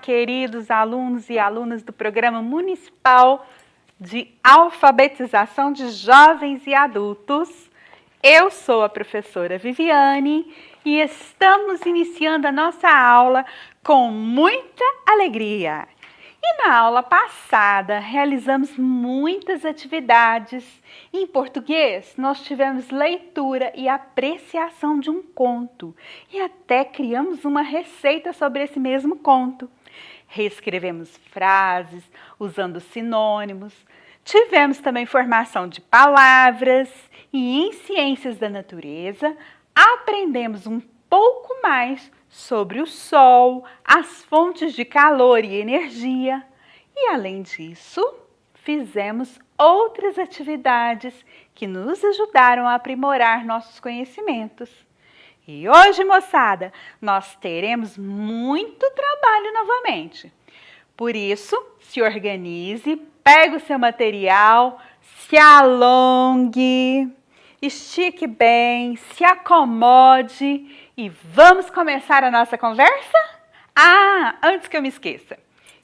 queridos alunos e alunas do Programa Municipal de Alfabetização de Jovens e Adultos. Eu sou a professora Viviane e estamos iniciando a nossa aula com muita alegria. E na aula passada realizamos muitas atividades. Em português, nós tivemos leitura e apreciação de um conto e até criamos uma receita sobre esse mesmo conto. Reescrevemos frases usando sinônimos. Tivemos também formação de palavras e em ciências da natureza aprendemos um pouco mais sobre o sol, as fontes de calor e energia. E além disso, fizemos outras atividades que nos ajudaram a aprimorar nossos conhecimentos. E hoje, moçada, nós teremos muito trabalho novamente. Por isso, se organize, pegue o seu material, se alongue, estique bem, se acomode e vamos começar a nossa conversa? Antes que eu me esqueça,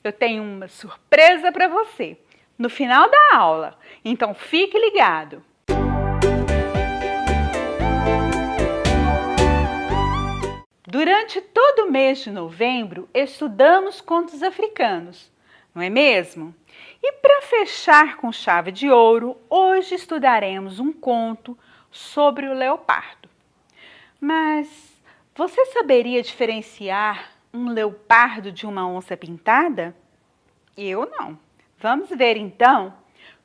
eu tenho uma surpresa para você no final da aula, então fique ligado. Durante todo o mês de novembro, estudamos contos africanos, não é mesmo? E para fechar com chave de ouro, hoje estudaremos um conto sobre o leopardo. Mas você saberia diferenciar um leopardo de uma onça pintada? Eu não. Vamos ver então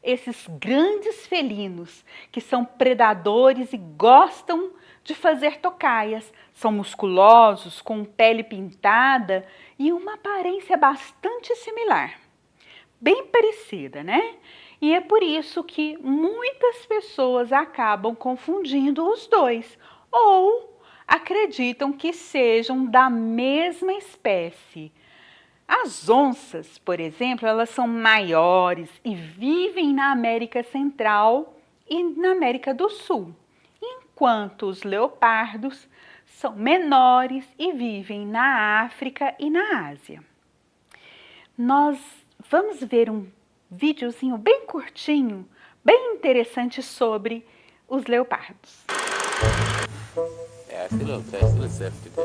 esses grandes felinos que são predadores e gostam de fazer tocaias. São musculosos, com pele pintada e uma aparência bastante similar. Bem parecida, né? E é por isso que muitas pessoas acabam confundindo os dois ou acreditam que sejam da mesma espécie. As onças, por exemplo, elas são maiores e vivem na América Central e na América do Sul, enquanto os leopardos são menores e vivem na África e na Ásia. Nós vamos ver um videozinho bem curtinho, bem interessante sobre os leopardos. I feel safe today.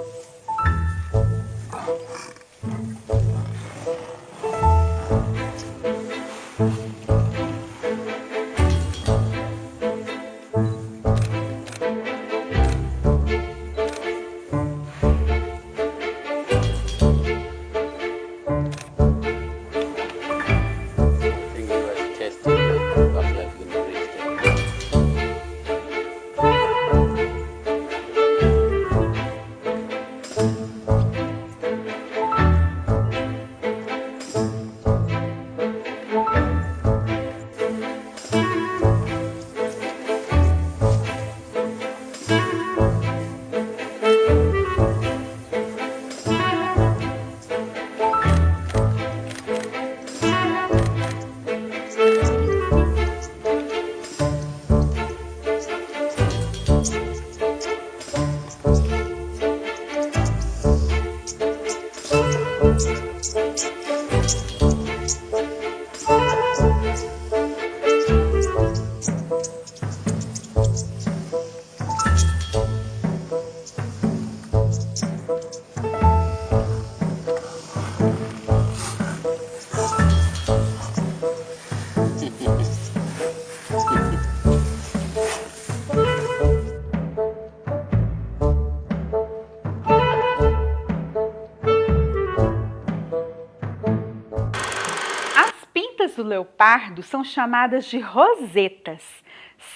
Do leopardo são chamadas de rosetas,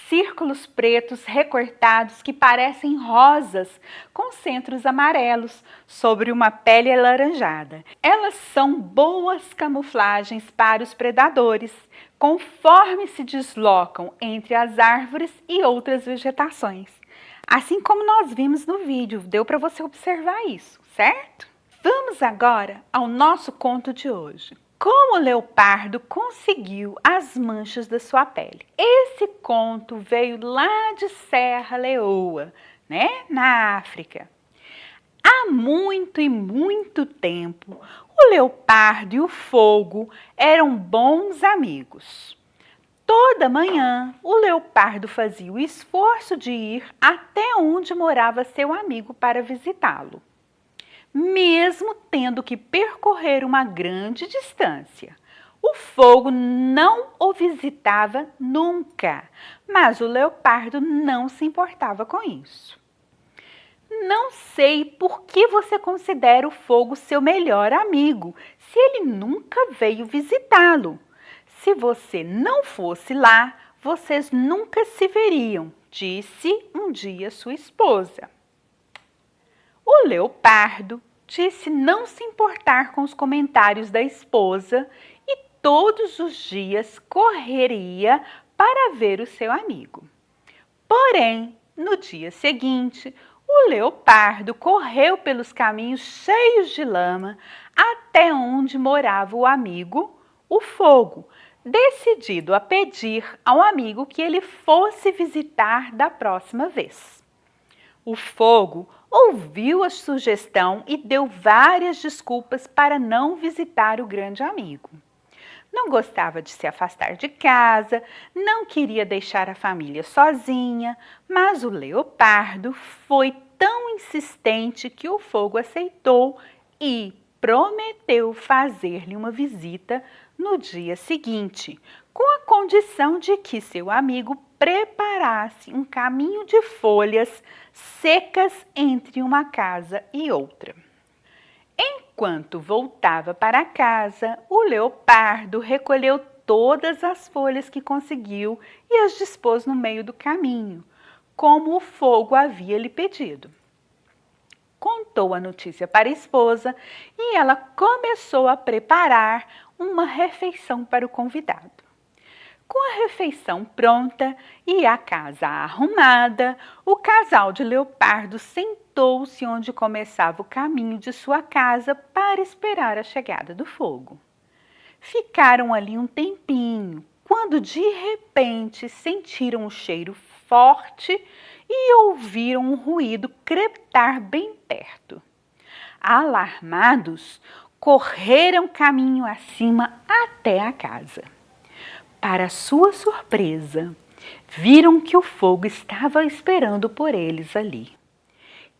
círculos pretos recortados que parecem rosas com centros amarelos sobre uma pele alaranjada. Elas são boas camuflagens para os predadores, conforme se deslocam entre as árvores e outras vegetações. Assim como nós vimos no vídeo, deu para você observar isso, certo? Vamos agora ao nosso conto de hoje. Como o leopardo conseguiu as manchas da sua pele? Esse conto veio lá de Serra Leoa, né, na África. Há muito e muito tempo, O leopardo e o fogo eram bons amigos. Toda manhã, o leopardo fazia o esforço de ir até onde morava seu amigo para visitá-lo, mesmo tendo que percorrer uma grande distância. O fogo não o visitava nunca, mas o leopardo não se importava com isso. Não sei por que você considera o fogo seu melhor amigo, se ele nunca veio visitá-lo. Se você não fosse lá, vocês nunca se veriam, disse um dia sua esposa. O leopardo disse não se importar com os comentários da esposa e todos os dias correria para ver o seu amigo. Porém, no dia seguinte, o leopardo correu pelos caminhos cheios de lama até onde morava o amigo, o fogo, decidido a pedir ao amigo que ele fosse visitar da próxima vez. O fogo ouviu a sugestão e deu várias desculpas para não visitar o grande amigo. Não gostava de se afastar de casa, não queria deixar a família sozinha, mas o leopardo foi tão insistente que o fogo aceitou e prometeu fazer-lhe uma visita no dia seguinte, com a condição de que seu amigo preparasse um caminho de folhas secas entre uma casa e outra. Enquanto voltava para casa, o leopardo recolheu todas as folhas que conseguiu e as dispôs no meio do caminho, como o fogo havia lhe pedido. Contou a notícia para a esposa e ela começou a preparar uma refeição para o convidado. Com a refeição pronta e a casa arrumada, o casal de leopardo sentou-se onde começava o caminho de sua casa para esperar a chegada do fogo. Ficaram ali um tempinho, quando de repente sentiram um cheiro forte e ouviram um ruído crepitar bem perto. Alarmados, correram caminho acima até a casa. Para sua surpresa, viram que o fogo estava esperando por eles ali.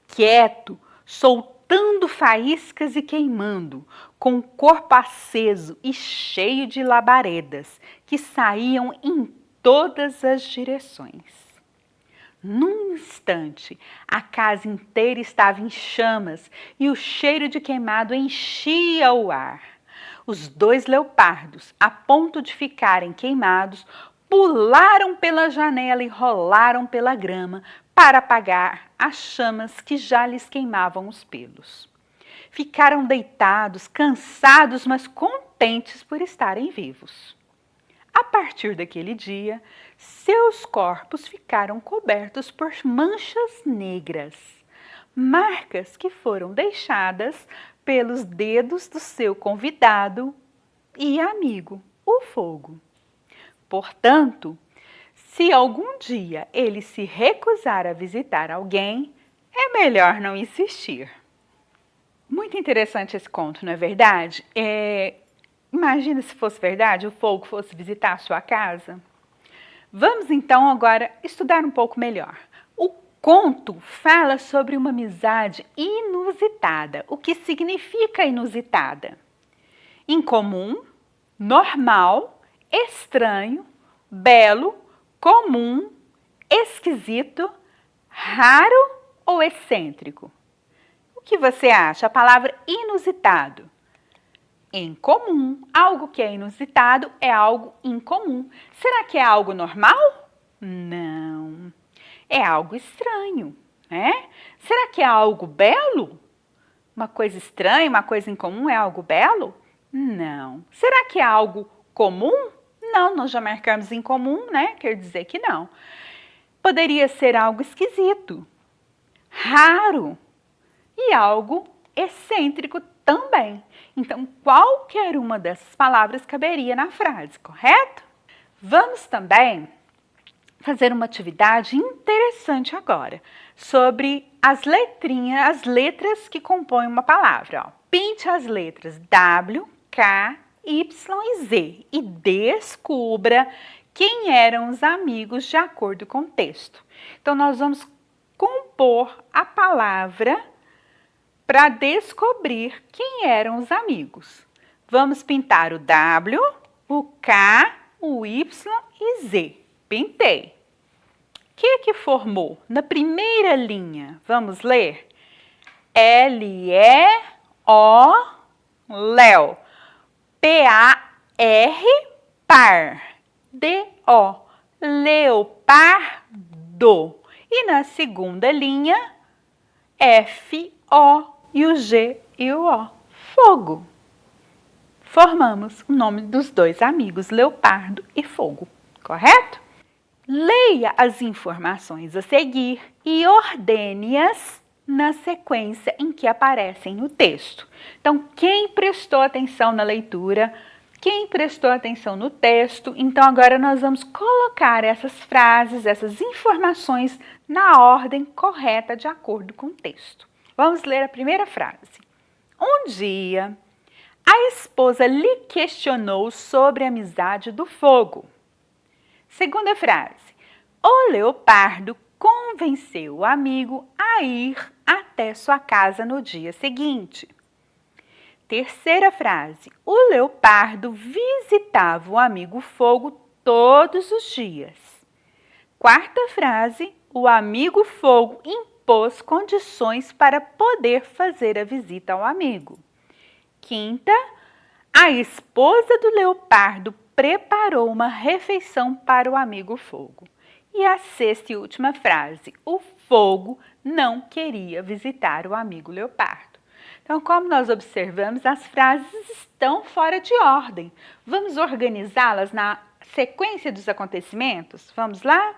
Quieto, soltando faíscas e queimando, com o corpo aceso e cheio de labaredas que saíam em todas as direções. Num instante, a casa inteira estava em chamas e o cheiro de queimado enchia o ar. Os dois leopardos, a ponto de ficarem queimados, pularam pela janela e rolaram pela grama para apagar as chamas que já lhes queimavam os pelos. Ficaram deitados, cansados, mas contentes por estarem vivos. A partir daquele dia, seus corpos ficaram cobertos por manchas negras, marcas que foram deixadas pelos dedos do seu convidado e amigo, o fogo. Portanto, se algum dia ele se recusar a visitar alguém, é melhor não insistir. Muito interessante esse conto, não é verdade? Imagina se fosse verdade, o fogo fosse visitar a sua casa. Vamos então agora estudar um pouco melhor. O conto fala sobre uma amizade inusitada. O que significa inusitada? Incomum, normal, estranho, belo, comum, esquisito, raro ou excêntrico? O que você acha? A palavra inusitado. Incomum. Algo que é inusitado é algo incomum. Será que é algo normal? Não. É algo estranho, né? Será que é algo belo? Uma coisa estranha, uma coisa incomum é algo belo? Não. Será que é algo comum? Não, nós já marcamos incomum, né? Quer dizer que não. Poderia ser algo esquisito, raro e algo excêntrico também. Então, qualquer uma dessas palavras caberia na frase, correto? Vamos também fazer uma atividade interessante agora, sobre as letras que compõem uma palavra. Ó. pinte as letras W, K, Y e Z e descubra quem eram os amigos de acordo com o texto. Então, nós vamos compor a palavra para descobrir quem eram os amigos. Vamos pintar o W, o K, o Y e Z. Pintei. O que formou? Na primeira linha, vamos ler? L-E-O, Léo. P-A-R, par. D-O, leopardo. E na segunda linha, F-O e o G e o O, fogo. Formamos o nome dos dois amigos, Leopardo e Fogo, correto? Leia as informações a seguir e ordene-as na sequência em que aparecem no texto. Então, quem prestou atenção na leitura, quem prestou atenção no texto, então agora nós vamos colocar essas frases, essas informações na ordem correta de acordo com o texto. Vamos ler a primeira frase. Um dia, a esposa lhe questionou sobre a amizade do fogo. Segunda frase. O leopardo convenceu o amigo a ir até sua casa no dia seguinte. Terceira frase. O leopardo visitava o amigo fogo todos os dias. Quarta frase. O amigo fogo impôs condições para poder fazer a visita ao amigo. Quinta, a esposa do leopardo preparou uma refeição para o amigo fogo. E a sexta e última frase, o fogo não queria visitar o amigo leopardo. Então, como nós observamos, as frases estão fora de ordem. Vamos organizá-las na sequência dos acontecimentos? Vamos lá?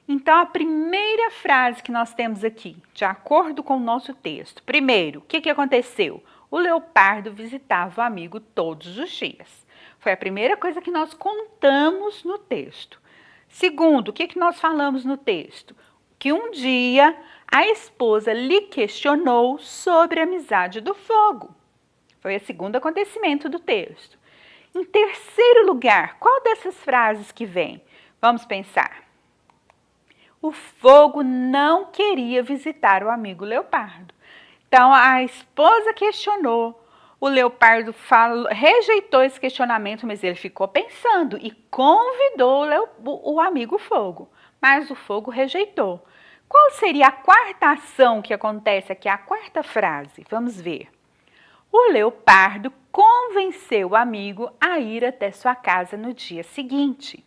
Então, a primeira frase que nós temos aqui, de acordo com o nosso texto. Primeiro, o que aconteceu? O leopardo visitava o amigo todos os dias. Foi a primeira coisa que nós contamos no texto. Segundo, o que nós falamos no texto? Que um dia a esposa lhe questionou sobre a amizade do fogo. Foi o segundo acontecimento do texto. Em terceiro lugar, qual dessas frases que vem? Vamos pensar. O fogo não queria visitar o amigo leopardo. Então, a esposa questionou, o leopardo rejeitou esse questionamento, mas ele ficou pensando e convidou o amigo fogo, mas o fogo rejeitou. Qual seria a quarta ação que acontece aqui, a quarta frase? Vamos ver. O leopardo convenceu o amigo a ir até sua casa no dia seguinte.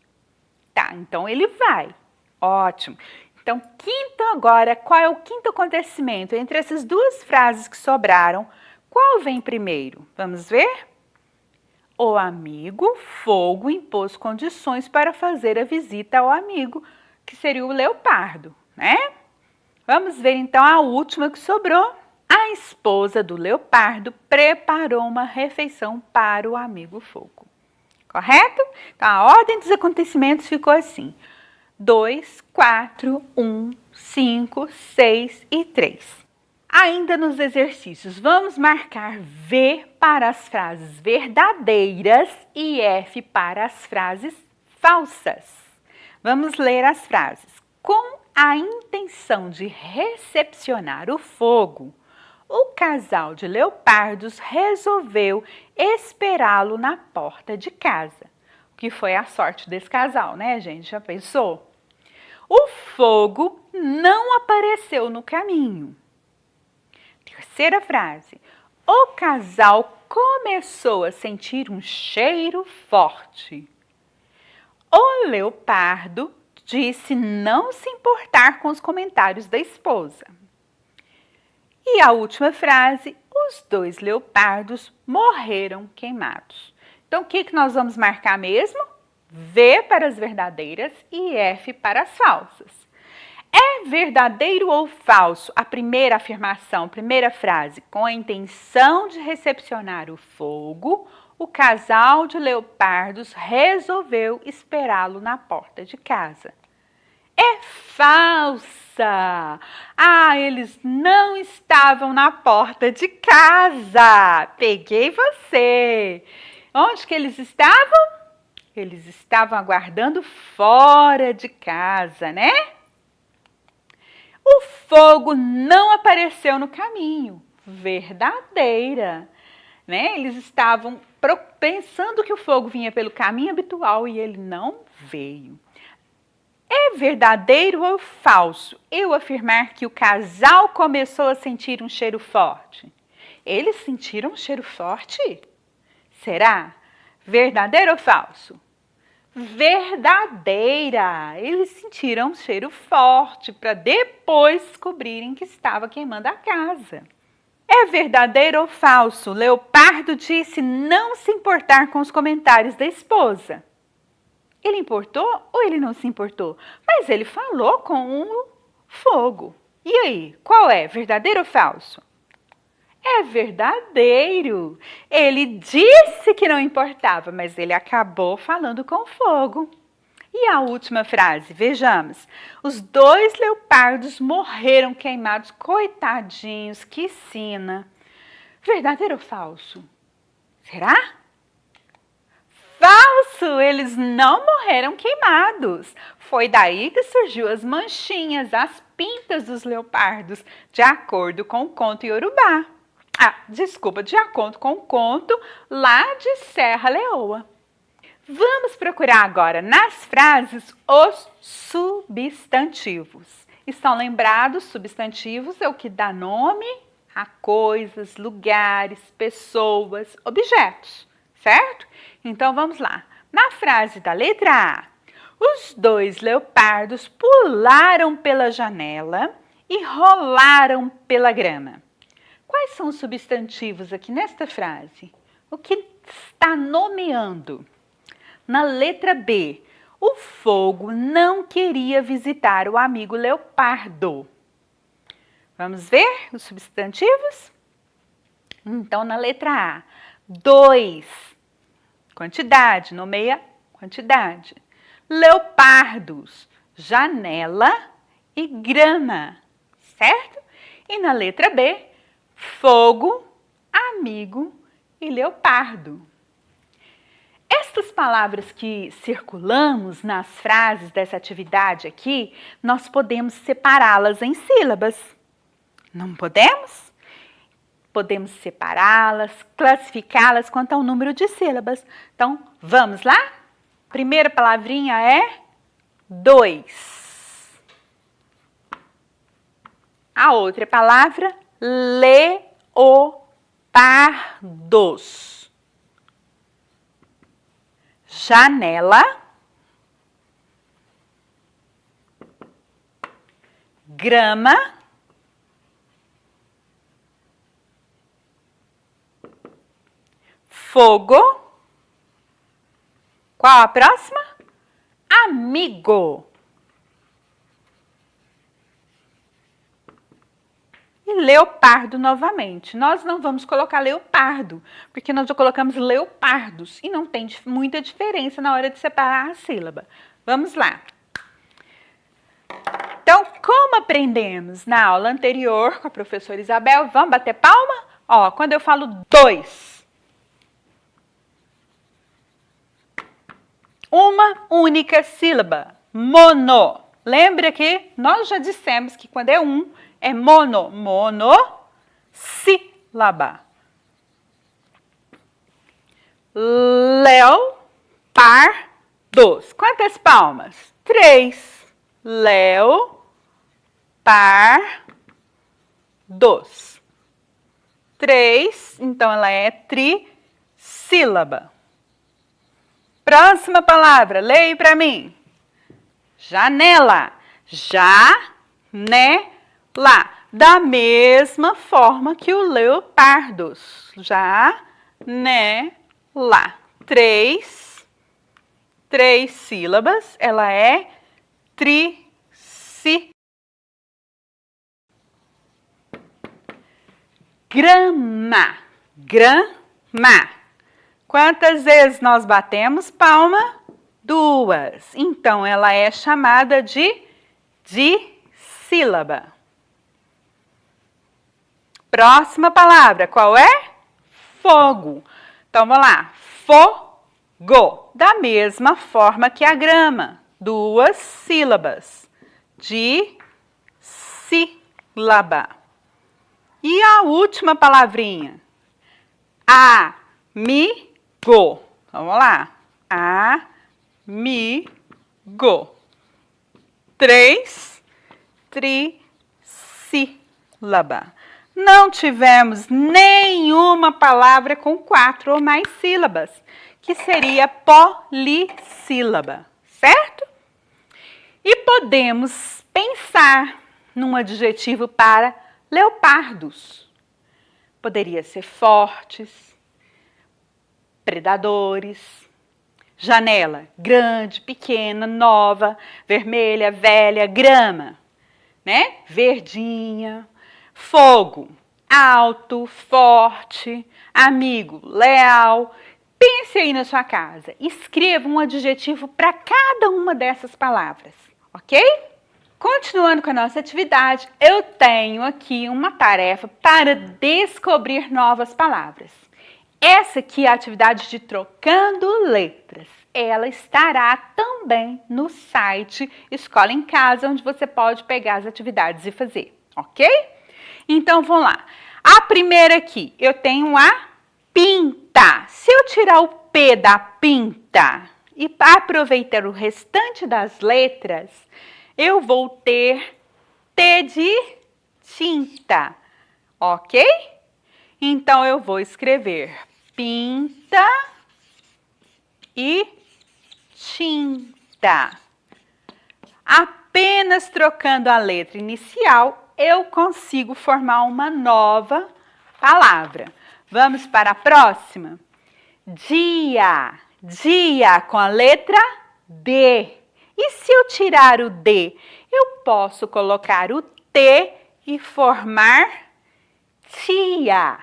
Tá, então ele vai. Ótimo. Então, quinto agora, qual é o quinto acontecimento? Entre essas duas frases que sobraram, qual vem primeiro? Vamos ver? O amigo fogo impôs condições para fazer a visita ao amigo, que seria o leopardo, né? Vamos ver então a última que sobrou. A esposa do leopardo preparou uma refeição para o amigo fogo. Correto? Então, a ordem dos acontecimentos ficou assim. 2, 4, 1, 5, 6 e 3. Ainda nos exercícios, vamos marcar V para as frases verdadeiras e F para as frases falsas. Vamos ler as frases. Com a intenção de recepcionar o fogo, o casal de leopardos resolveu esperá-lo na porta de casa. O que foi a sorte desse casal, né, gente? Já pensou? O fogo não apareceu no caminho. Terceira frase. O casal começou a sentir um cheiro forte. O leopardo disse não se importar com os comentários da esposa. E a última frase. Os dois leopardos morreram queimados. Então, o que nós vamos marcar mesmo? V para as verdadeiras e F para as falsas. É verdadeiro ou falso a primeira afirmação, primeira frase? Com a intenção de recepcionar o fogo, o casal de leopardos resolveu esperá-lo na porta de casa. É falsa! casa. Ah, eles não estavam na porta de casa. Peguei você. Onde que eles estavam? Eles estavam aguardando fora de casa, né? O fogo não apareceu no caminho. Verdadeira, né? Eles estavam pensando que o fogo vinha pelo caminho habitual e ele não veio. É verdadeiro ou falso eu afirmar que o casal começou a sentir um cheiro forte? Eles sentiram um cheiro forte? Será? Verdadeiro ou falso? Verdadeira! Eles sentiram um cheiro forte para depois descobrirem que estava queimando a casa. É verdadeiro ou falso? Leopardo disse não se importar com os comentários da esposa. Ele importou ou ele não se importou? Mas ele falou com o fogo. E aí, qual é? Verdadeiro ou falso? É verdadeiro. Ele disse que não importava, mas ele acabou falando com o fogo. E a última frase, vejamos. Os 2 leopardos morreram queimados. Coitadinhos, que sina. Verdadeiro ou falso? Será? Falso! Eles não morreram queimados. Foi daí que surgiu as manchinhas, as pintas dos leopardos, de acordo com o conto iorubá. De acordo com o conto lá de Serra Leoa. Vamos procurar agora nas frases os substantivos. Estão lembrados? Substantivos é o que dá nome a coisas, lugares, pessoas, objetos, certo? Então vamos lá. Na frase da letra A, os 2 leopardos pularam pela janela e rolaram pela grama. Quais são os substantivos aqui nesta frase? O que está nomeando? Na letra B, o fogo não queria visitar o amigo leopardo. Vamos ver os substantivos? Então, na letra A, 2, quantidade, nomeia quantidade. Leopardos, janela e grama, certo? E na letra B, fogo, amigo e leopardo. Estas palavras que circulamos nas frases dessa atividade aqui, nós podemos separá-las em sílabas. Não podemos? Podemos separá-las, classificá-las quanto ao número de sílabas. Então, vamos lá? Primeira palavrinha é 2. A outra palavra, leopardos. Janela, grama, fogo. Qual a próxima? Amigo. E leopardo novamente. Nós não vamos colocar leopardo, porque nós já colocamos leopardos e não tem muita diferença na hora de separar a sílaba. Vamos lá. Então, como aprendemos na aula anterior com a professora Isabel, vamos bater palma? Ó, quando eu falo 2, uma única sílaba, mono. Lembra que nós já dissemos que quando é é mono, monossílaba. Leopardos. Quantas palmas? 3. Leopardos. 3, então ela é trissílaba. Próxima palavra, leia para mim. Janela. Janela. Da mesma forma que o leopardos. Janela. 3 sílabas, ela é trissílaba. Grama. Quantas vezes nós batemos palma? 2. Então, ela é chamada de sílaba. Próxima palavra, qual é? Fogo. Então, vamos lá. Fogo. Da mesma forma que a grama. 2 sílabas. De sílaba. E a última palavrinha? Amigo. Vamos lá. Amigo. 3 trissílaba. Não tivemos nenhuma palavra com 4 ou mais sílabas, que seria polissílaba, certo? E podemos pensar num adjetivo para leopardos. Poderia ser fortes, predadores, janela, grande, pequena, nova, vermelha, velha, grama, né? Verdinha. Fogo, alto, forte, amigo, leal. Pense aí na sua casa. Escreva um adjetivo para cada uma dessas palavras, ok? Continuando com a nossa atividade, eu tenho aqui uma tarefa para descobrir novas palavras. Essa aqui é a atividade de Trocando Letras. Ela estará também no site Escola em Casa, onde você pode pegar as atividades e fazer, ok? Então, vamos lá. A primeira aqui, eu tenho a pinta. Se eu tirar o P da pinta e aproveitar o restante das letras, eu vou ter T de tinta, ok? Então, eu vou escrever pinta e tinta. Apenas trocando a letra inicial, eu consigo formar uma nova palavra. Vamos para a próxima? Dia. Dia com a letra D. E se eu tirar o D, eu posso colocar o T e formar tia.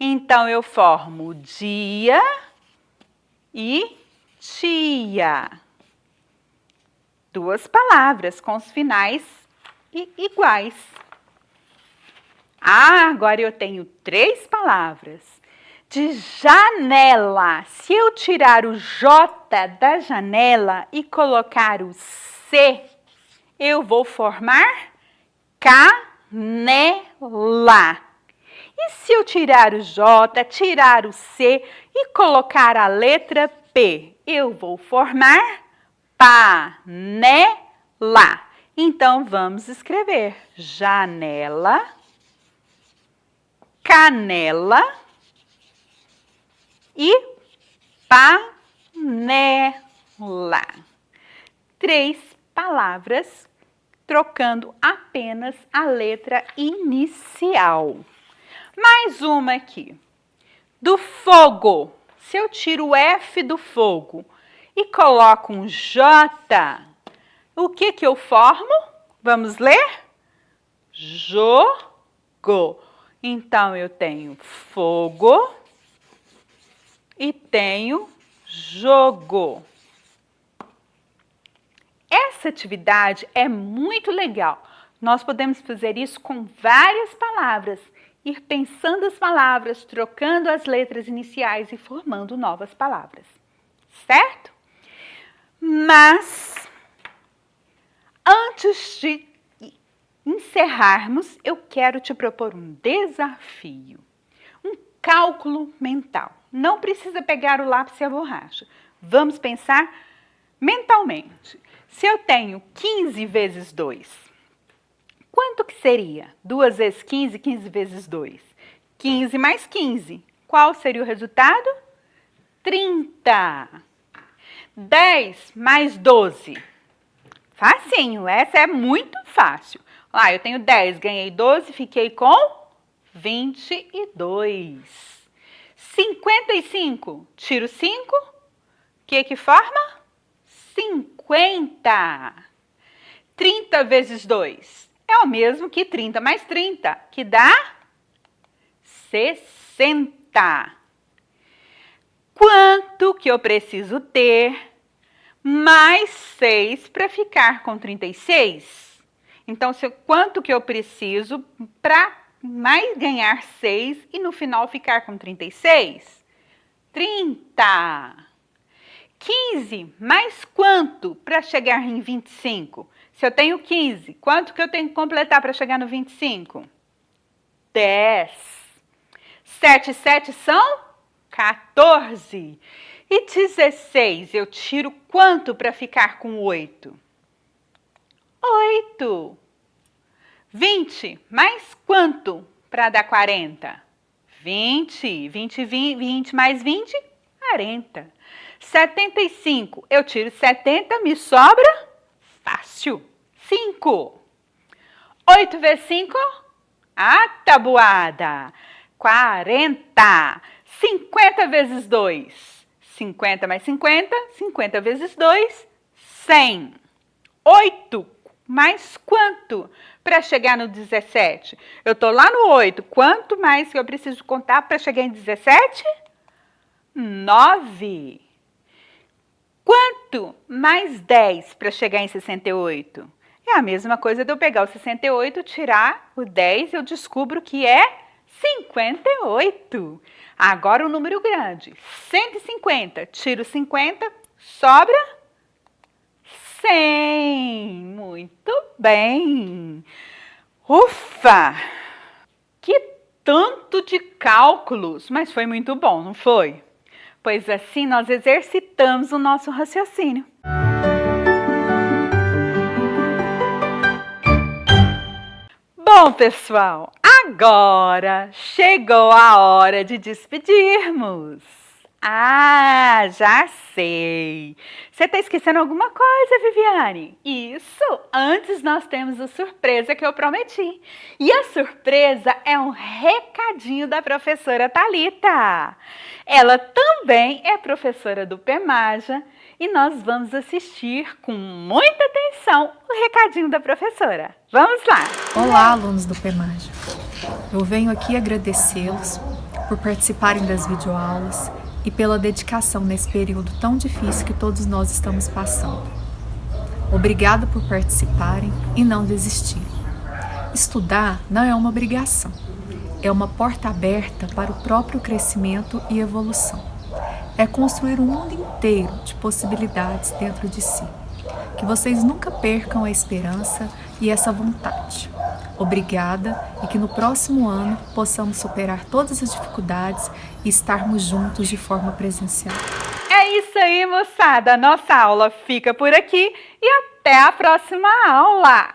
Então, eu formo dia e tia. 2 palavras com os finais iguais. Agora eu tenho 3 palavras. De janela, se eu tirar o J da janela e colocar o C, eu vou formar canela. E se eu tirar o J, tirar o C e colocar a letra P, eu vou formar panela. Então, vamos escrever janela, canela e panela. 3 palavras trocando apenas a letra inicial. Mais uma aqui. Do fogo. Se eu tiro o F do fogo e coloco um J, o que eu formo? Vamos ler? Jogo. Então, eu tenho fogo e tenho jogo. Essa atividade é muito legal. Nós podemos fazer isso com várias palavras, ir pensando as palavras, trocando as letras iniciais e formando novas palavras, certo? Mas, antes de encerrarmos, eu quero te propor um desafio, um cálculo mental. Não precisa pegar o lápis e a borracha. Vamos pensar mentalmente. Se eu tenho 15 vezes 2, quanto que seria? 2 vezes 15, 15 vezes 2. 15 mais 15. Qual seria o resultado? 30. 10 mais 12. Facinho, essa é muito fácil. Lá, eu tenho 10, ganhei 12, fiquei com 22. 55, tiro 5, o que forma? 50. 30 vezes 2 é o mesmo que 30 mais 30, que dá 60. Quanto que eu preciso ter mais 6 para ficar com 36? Então, quanto que eu preciso para mais ganhar 6 e no final ficar com 36? 30. 15 mais quanto para chegar em 25? Se eu tenho 15, quanto que eu tenho que completar para chegar no 25? 10. 7 e 7 são 14. E 16, eu tiro quanto para ficar com 8? 8. 20 mais quanto para dar 40? 20. 20 mais 20, 40. 75, eu tiro 70, me sobra? Fácil. 5. 8 vezes 5? A tabuada. 40. 50 vezes 2? 50 mais 50, 50 vezes 2, 100. 8 mais quanto para chegar no 17? Eu estou lá no 8. Quanto mais que eu preciso contar para chegar em 17? 9. Quanto mais 10 para chegar em 68? É a mesma coisa de eu pegar o 68, tirar o 10, eu descubro que é 58. Agora o número grande, 150, tiro 50, sobra 100. Muito bem. Ufa! Que tanto de cálculos, mas foi muito bom, não foi? Pois assim nós exercitamos o nosso raciocínio. Bom, pessoal, agora chegou a hora de despedirmos. Ah, já sei. Você está esquecendo alguma coisa, Viviane? Isso, antes nós temos a surpresa que eu prometi. E a surpresa é um recadinho da professora Thalita. Ela também é professora do PEMAJA e nós vamos assistir com muita atenção o recadinho da professora. Vamos lá! Olá, alunos do PEMAJA. Eu venho aqui agradecê-los por participarem das videoaulas e pela dedicação nesse período tão difícil que todos nós estamos passando. Obrigada por participarem e não desistirem. Estudar não é uma obrigação, é uma porta aberta para o próprio crescimento e evolução. É construir um mundo inteiro de possibilidades dentro de si. Que vocês nunca percam a esperança e essa vontade. Obrigada e que no próximo ano possamos superar todas as dificuldades e estarmos juntos de forma presencial. É isso aí, moçada. Nossa aula fica por aqui e até a próxima aula.